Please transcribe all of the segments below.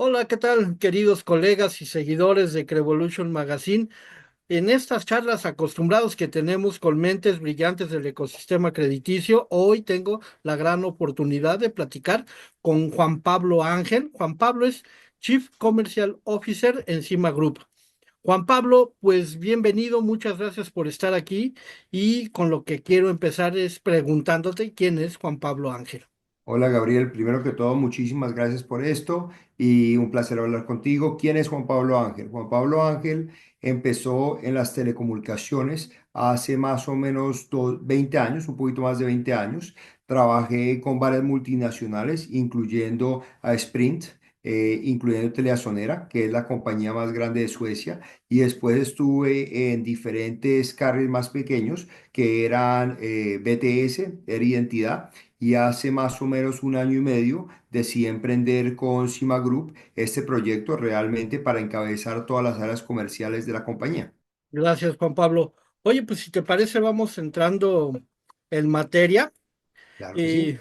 Hola, ¿qué tal, queridos colegas y seguidores de Crevolution Magazine? En estas charlas acostumbrados que tenemos con mentes brillantes del ecosistema crediticio, hoy tengo la gran oportunidad de platicar con Juan Pablo Ángel. Juan Pablo es Chief Commercial Officer en Cima Group. Juan Pablo, pues bienvenido, muchas gracias por estar aquí y con lo que quiero empezar es preguntándote quién es Juan Pablo Ángel. Hola Gabriel, primero que todo, muchísimas gracias por esto y un placer hablar contigo. ¿Quién es Juan Pablo Ángel? Juan Pablo Ángel empezó en las telecomunicaciones hace más o menos 20 años, un poquito más de 20 años. Trabajé con varias multinacionales, incluyendo a Sprint, incluyendo TeliaSonera, que es la compañía más grande de Suecia, y después estuve en diferentes carriers más pequeños que eran BTS, era Identidad, y hace más o menos un año y medio decidí emprender con Cima Group este proyecto realmente para encabezar todas las áreas comerciales de la compañía. Gracias, Juan Pablo. Oye, pues si te parece, vamos entrando en materia. Claro que Eh,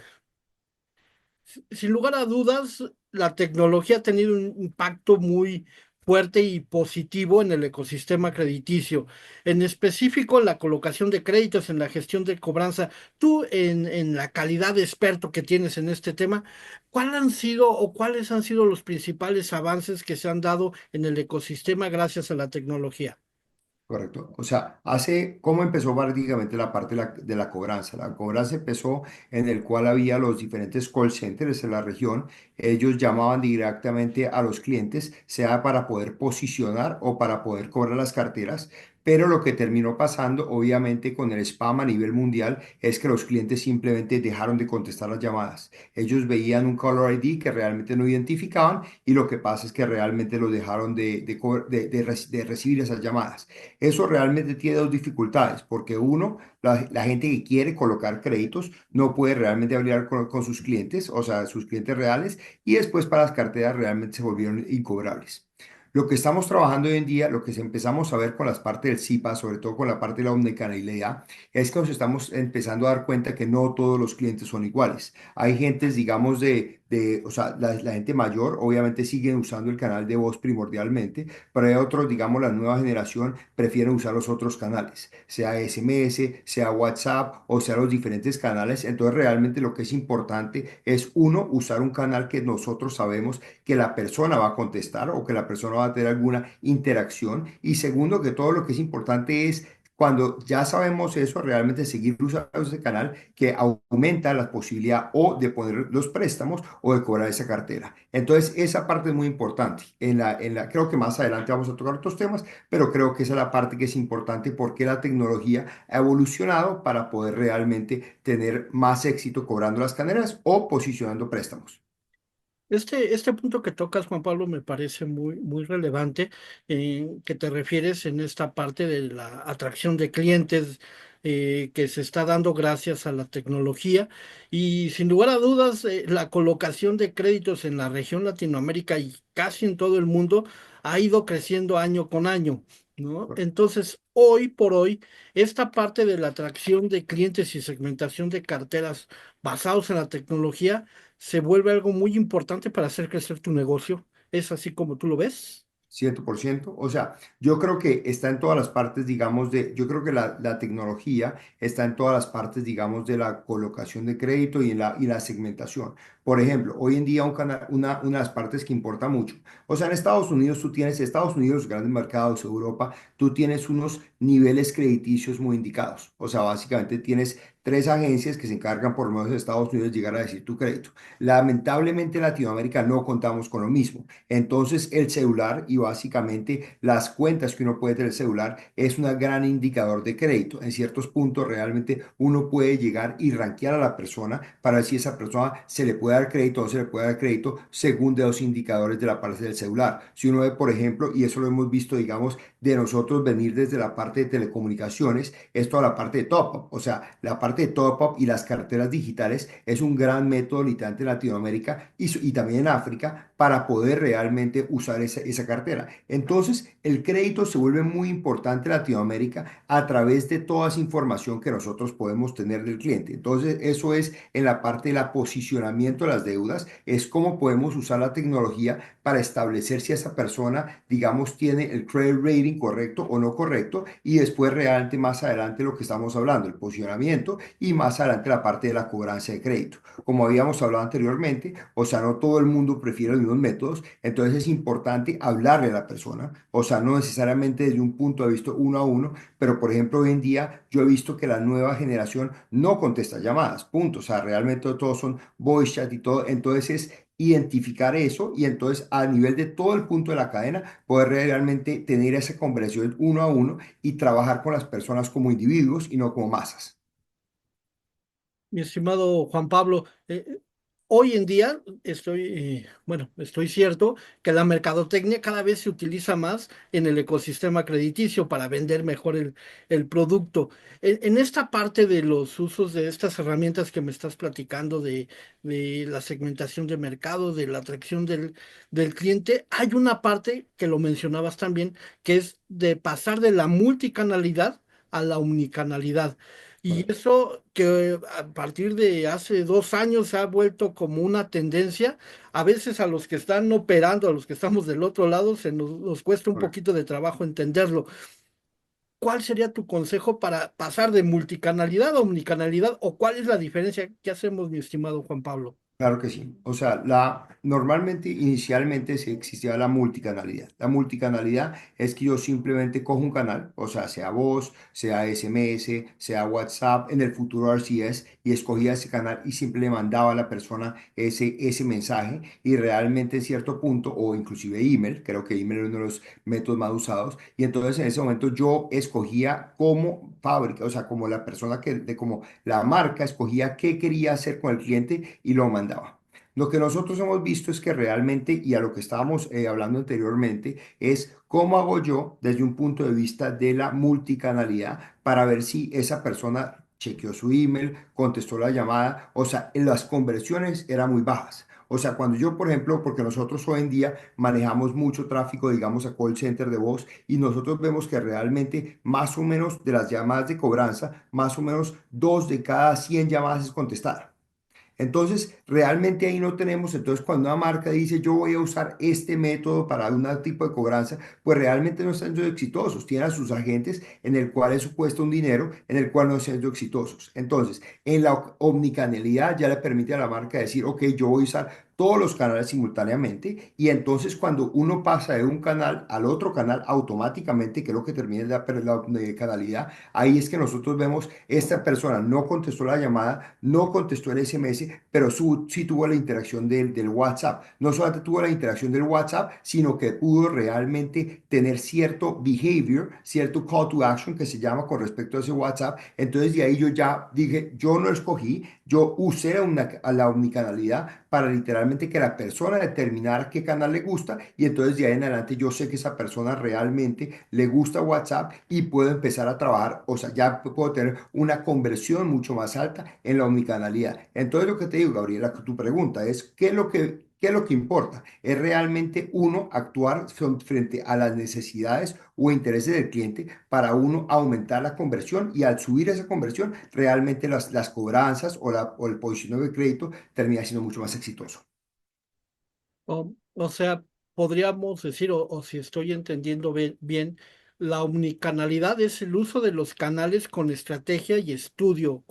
sí. Sin lugar a dudas, la tecnología ha tenido un impacto muy fuerte y positivo en el ecosistema crediticio, en específico en la colocación de créditos, en la gestión de cobranza. Tú, en la calidad de experto que tienes en este tema, ¿cuál han sido o cuáles han sido los principales avances que se han dado en el ecosistema gracias a la tecnología? Correcto. O sea, ¿cómo empezó prácticamente la parte de la cobranza? La cobranza empezó en el cual había los diferentes call centers en la región. Ellos llamaban directamente a los clientes, sea para poder posicionar o para poder cobrar las carteras. Pero lo que terminó pasando, obviamente, con el spam a nivel mundial, es que los clientes simplemente dejaron de contestar las llamadas. Ellos veían un caller ID que realmente no identificaban y lo que pasa es que realmente lo dejaron de recibir esas llamadas. Eso realmente tiene dos dificultades, porque uno, la gente que quiere colocar créditos no puede realmente hablar con sus clientes, o sea, sus clientes reales, y después para las carteras realmente se volvieron incobrables. Lo que estamos trabajando hoy en día, lo que empezamos a ver con las partes del CIPA, sobre todo con la parte de la omnicanalidad, es que nos estamos empezando a dar cuenta que no todos los clientes son iguales. Hay gentes, digamos, o sea, la gente mayor obviamente sigue usando el canal de voz primordialmente, pero hay otros, digamos, la nueva generación prefieren usar los otros canales, sea SMS, sea WhatsApp o sea los diferentes canales. Entonces, realmente lo que es importante es uno, usar un canal que nosotros sabemos que la persona va a contestar o que la persona va a tener alguna interacción. Y segundo, que todo lo que es importante es cuando ya sabemos eso, realmente seguir usando ese canal que aumenta la posibilidad o de poner los préstamos o de cobrar esa cartera. Entonces, esa parte es muy importante. Creo que más adelante vamos a tocar otros temas, pero creo que esa es la parte que es importante porque la tecnología ha evolucionado para poder realmente tener más éxito cobrando las carteras o posicionando préstamos. Este punto que tocas, Juan Pablo, me parece muy relevante, que te refieres en esta parte de la atracción de clientes que se está dando gracias a la tecnología y sin lugar a dudas, la colocación de créditos en la región Latinoamérica y casi en todo el mundo ha ido creciendo año con año, ¿no? Entonces, hoy por hoy, esta parte de la atracción de clientes y segmentación de carteras basados en la tecnología se vuelve algo muy importante para hacer crecer tu negocio. ¿Es así como tú lo ves? 100%. O sea, yo creo que está en todas las partes, digamos, yo creo que la tecnología está en todas las partes, digamos, de la colocación de crédito y la segmentación. Por ejemplo, hoy en día una de las partes que importa mucho. O sea, en Estados Unidos tú tienes, Estados Unidos, grandes mercados, Europa, tú tienes unos niveles crediticios muy indicados. O sea, básicamente tienes tres agencias que se encargan por lo menos de Estados Unidos de llegar a decir tu crédito. Lamentablemente en Latinoamérica no contamos con lo mismo. Entonces, el celular y básicamente las cuentas que uno puede tener el celular es un gran indicador de crédito. En ciertos puntos realmente uno puede llegar y rankear a la persona para ver si esa persona se le puede dar crédito o no se le puede dar crédito según de los indicadores de la parte del celular. Si uno ve, por ejemplo, y eso lo hemos visto, digamos, de nosotros venir desde la parte de telecomunicaciones, es toda la parte de top-up. O sea, la parte de top-up y las carteras digitales es un gran método literalmente en Latinoamérica y también en África para poder realmente usar esa cartera. Entonces, el crédito se vuelve muy importante en Latinoamérica a través de toda esa información que nosotros podemos tener del cliente. Entonces, eso es en la parte de la posicionamiento de las deudas, es cómo podemos usar la tecnología para establecer si esa persona, digamos, tiene el credit rating correcto o no correcto y después realmente más adelante lo que estamos hablando, el posicionamiento y más adelante la parte de la cobranza de crédito. Como habíamos hablado anteriormente, o sea, no todo el mundo prefiere los mismos métodos, entonces es importante hablarle a la persona, o sea, no necesariamente desde un punto de vista uno a uno, pero por ejemplo, hoy en día yo he visto que la nueva generación no contesta llamadas, punto, o sea, realmente todos son voice chat y todo, entonces es identificar eso y entonces a nivel de todo el punto de la cadena poder realmente tener esa conversación uno a uno y trabajar con las personas como individuos y no como masas. Mi estimado Juan Pablo, hoy en día estoy cierto que la mercadotecnia cada vez se utiliza más en el ecosistema crediticio para vender mejor el producto. En esta parte de los usos de estas herramientas que me estás platicando, de la segmentación de mercado, de la atracción del cliente, hay una parte que lo mencionabas también, que es de pasar de la multicanalidad a la unicanalidad. Y Correcto. eso que a partir de hace 2 años se ha vuelto como una tendencia, a veces a los que están operando, a los que estamos del otro lado, nos cuesta un Correcto. poquito de trabajo entenderlo. ¿Cuál sería tu consejo para pasar de multicanalidad a omnicanalidad? ¿O cuál es la diferencia que hacemos, mi estimado Juan Pablo? Claro que sí. O sea, normalmente, inicialmente, sí existía la multicanalidad. La multicanalidad es que yo simplemente cojo un canal, o sea, sea voz, sea SMS, sea WhatsApp, en el futuro RCS, y escogía ese canal y siempre le mandaba a la persona ese mensaje y realmente en cierto punto, o inclusive email, creo que email es uno de los métodos más usados, y entonces en ese momento yo escogía como fábrica, o sea, como la persona como la marca escogía qué quería hacer con el cliente y lo mandaba. Lo que nosotros hemos visto es que realmente, y a lo que estábamos hablando anteriormente, es cómo hago yo desde un punto de vista de la multicanalidad para ver si esa persona chequeó su email, contestó la llamada, o sea, en las conversiones eran muy bajas. O sea, cuando yo, por ejemplo, porque nosotros hoy en día manejamos mucho tráfico, digamos, a call center de voz, y nosotros vemos que realmente más o menos de las llamadas de cobranza, más o menos 2 de cada 100 llamadas es contestar. Entonces, realmente ahí no tenemos, entonces cuando una marca dice yo voy a usar este método para un tipo de cobranza, pues realmente no están siendo exitosos. Tienen a sus agentes en el cual eso cuesta un dinero, en el cual no están siendo exitosos. Entonces, en la omnicanalidad ya le permite a la marca decir, ok, yo voy a usar todos los canales simultáneamente y entonces cuando uno pasa de un canal al otro canal automáticamente, que es lo que termina la omnicanalidad, ahí es que nosotros vemos esta persona no contestó la llamada, no contestó el SMS, pero sí tuvo la interacción del WhatsApp. No solamente tuvo la interacción del WhatsApp, sino que pudo realmente tener cierto behavior, cierto call to action que se llama con respecto a ese WhatsApp. Entonces de ahí yo ya dije, yo no escogí, yo usé a la omnicanalidad para literalmente que la persona determinara qué canal le gusta y entonces de ahí en adelante yo sé que esa persona realmente le gusta WhatsApp y puedo empezar a trabajar, o sea, ya puedo tener una conversión mucho más alta en la omnicanalidad. Entonces lo que te digo, Gabriela, tu pregunta es, ¿qué es lo que importa? Es realmente uno actuar frente a las necesidades o intereses del cliente para uno aumentar la conversión y al subir esa conversión, realmente las cobranzas o el posicionamiento de crédito termina siendo mucho más exitoso. O sea, podríamos decir, o si estoy entendiendo bien, la omnicanalidad es el uso de los canales con estrategia y estudio.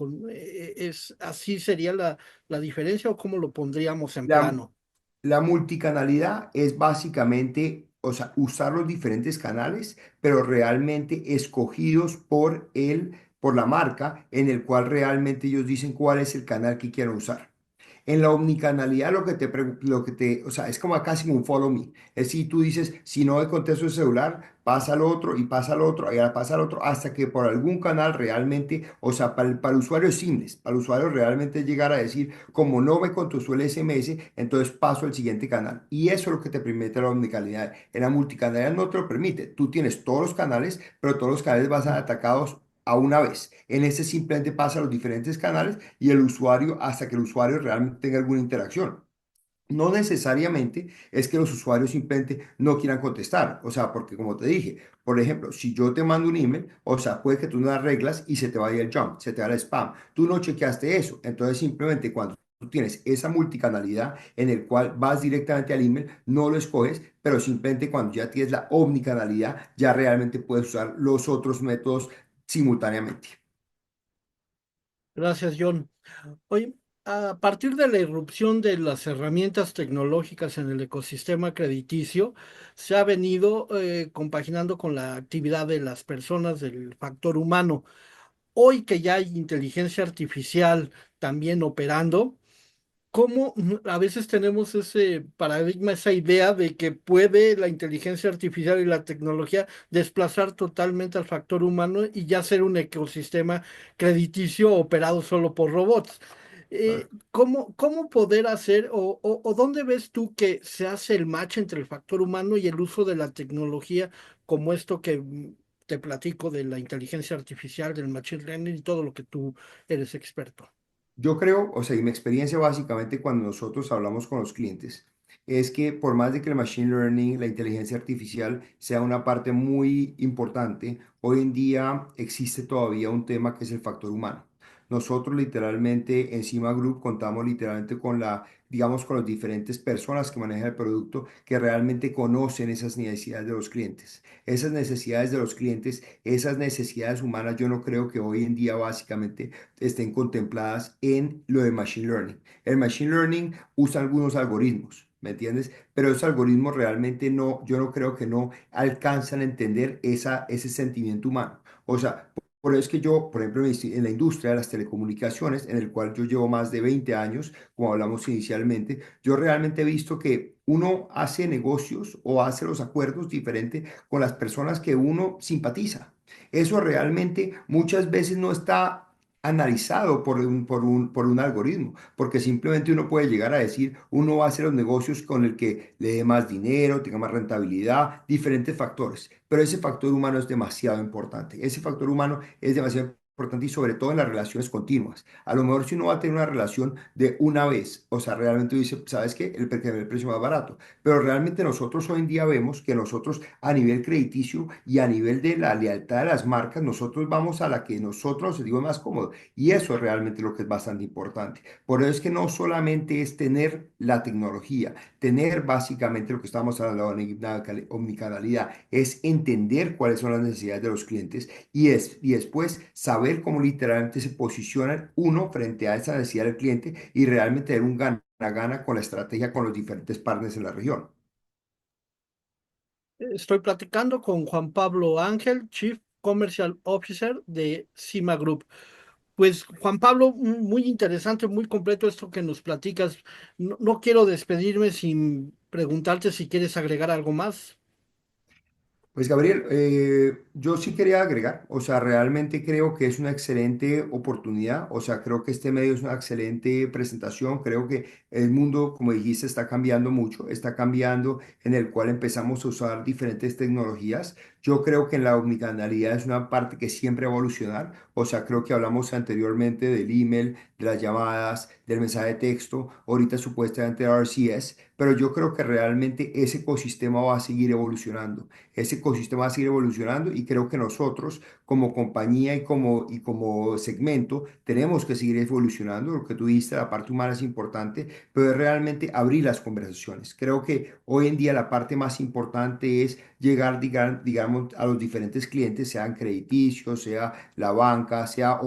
¿Así sería la diferencia o cómo lo pondríamos en La, plano? la multicanalidad es básicamente, o sea, usar los diferentes canales, pero realmente escogidos por la marca, en el cual realmente ellos dicen cuál es el canal que quieren usar. En la omnicanalidad o sea, es como casi como un follow me. Es si tú dices, si no contesto el celular, pasa al otro y pasa al otro y ahora pasa al otro hasta que por algún canal realmente, o sea, para el usuario es seamless, para el usuario realmente llegar a decir, como no me contestó el SMS, entonces paso al siguiente canal. Y eso es lo que te permite la omnicanalidad. En la multicanalidad no te lo permite. Tú tienes todos los canales, pero todos los canales van a ser atacados a una vez. En este simplemente pasa a los diferentes canales y el usuario hasta que el usuario realmente tenga alguna interacción. No necesariamente es que los usuarios simplemente no quieran contestar, o sea, porque como te dije, por ejemplo, si yo te mando un email, o sea, puede que tú no las reglas y se te vaya el junk, se te va el spam, tú no chequeaste eso, entonces simplemente cuando tú tienes esa multicanalidad en el cual vas directamente al email, no lo escoges, pero simplemente cuando ya tienes la omnicanalidad, ya realmente puedes usar los otros métodos simultáneamente. Gracias, John. Oye, a partir de la irrupción de las herramientas tecnológicas en el ecosistema crediticio, se ha venido compaginando con la actividad de las personas, del factor humano. Hoy que ya hay inteligencia artificial también operando, ¿cómo a veces tenemos ese paradigma, esa idea de que puede la inteligencia artificial y la tecnología desplazar totalmente al factor humano y ya ser un ecosistema crediticio operado solo por robots? ¿Cómo poder hacer o dónde ves tú que se hace el match entre el factor humano y el uso de la tecnología como esto que te platico de la inteligencia artificial, del machine learning y todo lo que tú eres experto? Yo creo, o sea, y mi experiencia básicamente cuando nosotros hablamos con los clientes, es que por más de que el machine learning, la inteligencia artificial sea una parte muy importante, hoy en día existe todavía un tema que es el factor humano. Nosotros literalmente en Cima Group contamos literalmente con digamos, con las diferentes personas que manejan el producto que realmente conocen esas necesidades de los clientes. Esas necesidades de los clientes, esas necesidades humanas, yo no creo que hoy en día básicamente estén contempladas en lo de Machine Learning. El Machine Learning usa algunos algoritmos, ¿me entiendes? Pero esos algoritmos realmente no, yo no creo que no alcanzan a entender ese sentimiento humano. O sea, por eso es que yo, por ejemplo, en la industria de las telecomunicaciones, en el cual yo llevo más de 20 años, como hablamos inicialmente, yo realmente he visto que uno hace negocios o hace los acuerdos diferentes con las personas que uno simpatiza. Eso realmente muchas veces no está analizado por un algoritmo, porque simplemente uno puede llegar a decir, uno va a hacer los negocios con el que le dé más dinero, tenga más rentabilidad, diferentes factores, pero ese factor humano es demasiado importante, ese factor humano es demasiado importante y sobre todo en las relaciones continuas. A lo mejor si uno va a tener una relación de una vez, o sea, realmente dice, ¿sabes qué? El precio más barato, pero realmente nosotros hoy en día vemos que nosotros a nivel crediticio y a nivel de la lealtad de las marcas, nosotros vamos a la que nosotros nos digo más cómodo. Y eso es realmente lo que es bastante importante. Por eso es que no solamente es tener la tecnología, tener básicamente lo que estamos hablando de la omnicanalidad, es entender cuáles son las necesidades de los clientes y después saber cómo literalmente se posicionan uno frente a esa necesidad del cliente y realmente tener un gana-gana con la estrategia con los diferentes partners en la región. Estoy platicando con Juan Pablo Ángel, Chief Commercial Officer de Cima Group. Pues Juan Pablo, muy interesante, muy completo esto que nos platicas. No quiero despedirme sin preguntarte si quieres agregar algo más. Pues Gabriel, yo sí quería agregar, o sea, realmente creo que es una excelente oportunidad, o sea, creo que este medio es una excelente presentación, creo que el mundo, como dijiste, está cambiando mucho, está cambiando en el cual empezamos a usar diferentes tecnologías. Yo creo que en la omnicanalidad es una parte que siempre va a evolucionar, o sea, creo que hablamos anteriormente del email, de las llamadas, del mensaje de texto, ahorita supuestamente RCS, pero yo creo que realmente ese ecosistema va a seguir evolucionando. Ese ecosistema va a seguir evolucionando y creo que nosotros como compañía y como segmento tenemos que seguir evolucionando. Lo que tú dijiste, la parte humana es importante, pero es realmente abrir las conversaciones. Creo que hoy en día la parte más importante es llegar, digamos, a los diferentes clientes, sean crediticios, sea la banca, sea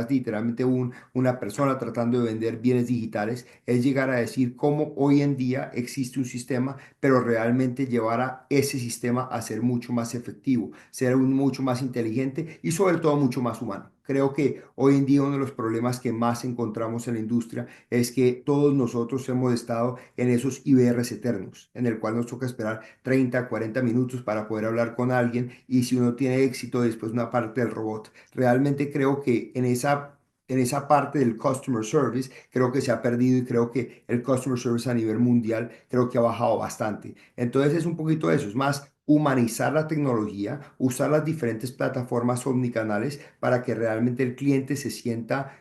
literalmente una persona tratando de vender bienes digitales, es llegar a decir cómo hoy en día existe un sistema pero realmente llevar a ese sistema a ser mucho más efectivo, ser mucho más inteligente y sobre todo mucho más humano. Creo que hoy en día uno de los problemas que más encontramos en la industria es que todos nosotros hemos estado en esos IBRs eternos, en el cual nos toca esperar 30, 40 minutos para poder hablar con alguien y si uno tiene éxito después una parte del robot. Realmente creo que en esa parte del customer service creo que se ha perdido y creo que el customer service a nivel mundial creo que ha bajado bastante. Entonces es un poquito eso, es más humanizar la tecnología, usar las diferentes plataformas omnicanales para que realmente el cliente se sienta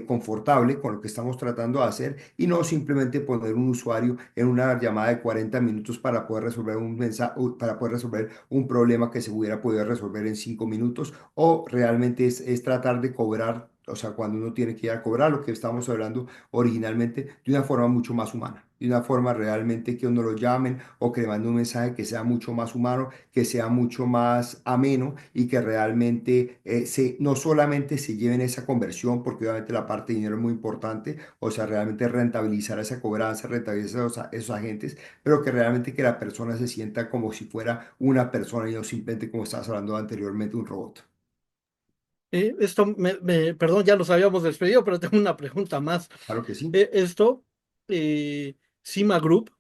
confortable con lo que estamos tratando de hacer y no simplemente poner un usuario en una llamada de 40 minutos para poder resolver un mensaje, para poder resolver un problema que se hubiera podido resolver en 5 minutos o realmente es tratar de cobrar, o sea, cuando uno tiene que ir a cobrar lo que estamos hablando originalmente de una forma mucho más humana, de una forma realmente que uno lo llamen o que le mande un mensaje que sea mucho más humano, que sea mucho más ameno y que realmente no solamente se lleven esa conversión, porque obviamente la parte de dinero es muy importante, o sea, realmente rentabilizar esa cobranza, rentabilizar esos agentes, pero que realmente que la persona se sienta como si fuera una persona y no simplemente como estabas hablando anteriormente, un robot. Esto, perdón, ya los habíamos despedido, pero tengo una pregunta más. Claro que sí. Esto, Cima Group,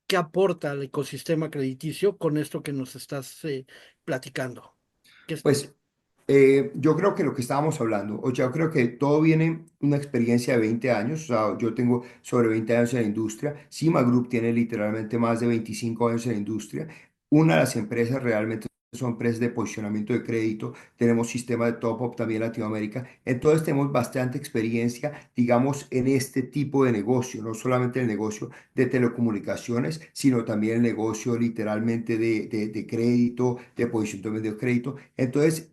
¿qué aporta al ecosistema crediticio con esto que nos estás platicando? ¿Qué es- Pues yo creo que lo que estábamos hablando, o yo creo que todo viene una experiencia de 20 años, o sea, yo tengo sobre 20 años en la industria, Cima Group tiene literalmente más de 25 años en la industria, una de las empresas realmente son empresas de posicionamiento de crédito, tenemos sistema de top-up también en Latinoamérica, entonces tenemos bastante experiencia, digamos, en este tipo de negocio, no solamente el negocio de telecomunicaciones, sino también el negocio literalmente de crédito, de posicionamiento de crédito. Entonces,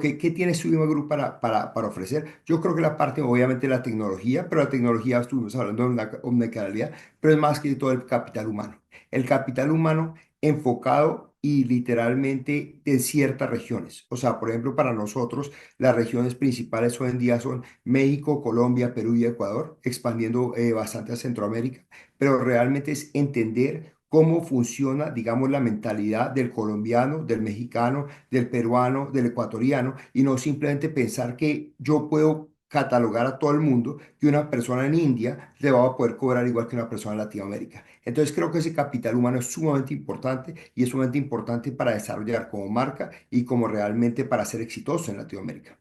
¿qué tiene Student Group para ofrecer? Yo creo que la parte, obviamente, de la tecnología, pero la tecnología, estuvimos hablando de una omnicanalidad, pero es más que todo el capital humano. El capital humano enfocado y literalmente en ciertas regiones. O sea, por ejemplo, para nosotros, las regiones principales hoy en día son México, Colombia, Perú y Ecuador, expandiendo bastante a Centroamérica, pero realmente es entender cómo funciona, digamos, la mentalidad del colombiano, del mexicano, del peruano, del ecuatoriano, y no simplemente pensar que yo puedo catalogar a todo el mundo que una persona en India le va a poder cobrar igual que una persona en Latinoamérica. Entonces creo que ese capital humano es sumamente importante y es sumamente importante para desarrollar como marca y como realmente para ser exitoso en Latinoamérica.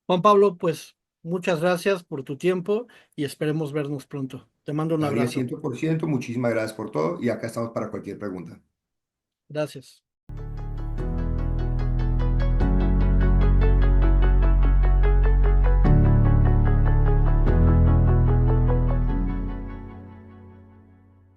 Juan Pablo, pues muchas gracias por tu tiempo y esperemos vernos pronto. Te mando un Daría abrazo. 100%, muchísimas gracias por todo y acá estamos para cualquier pregunta. Gracias.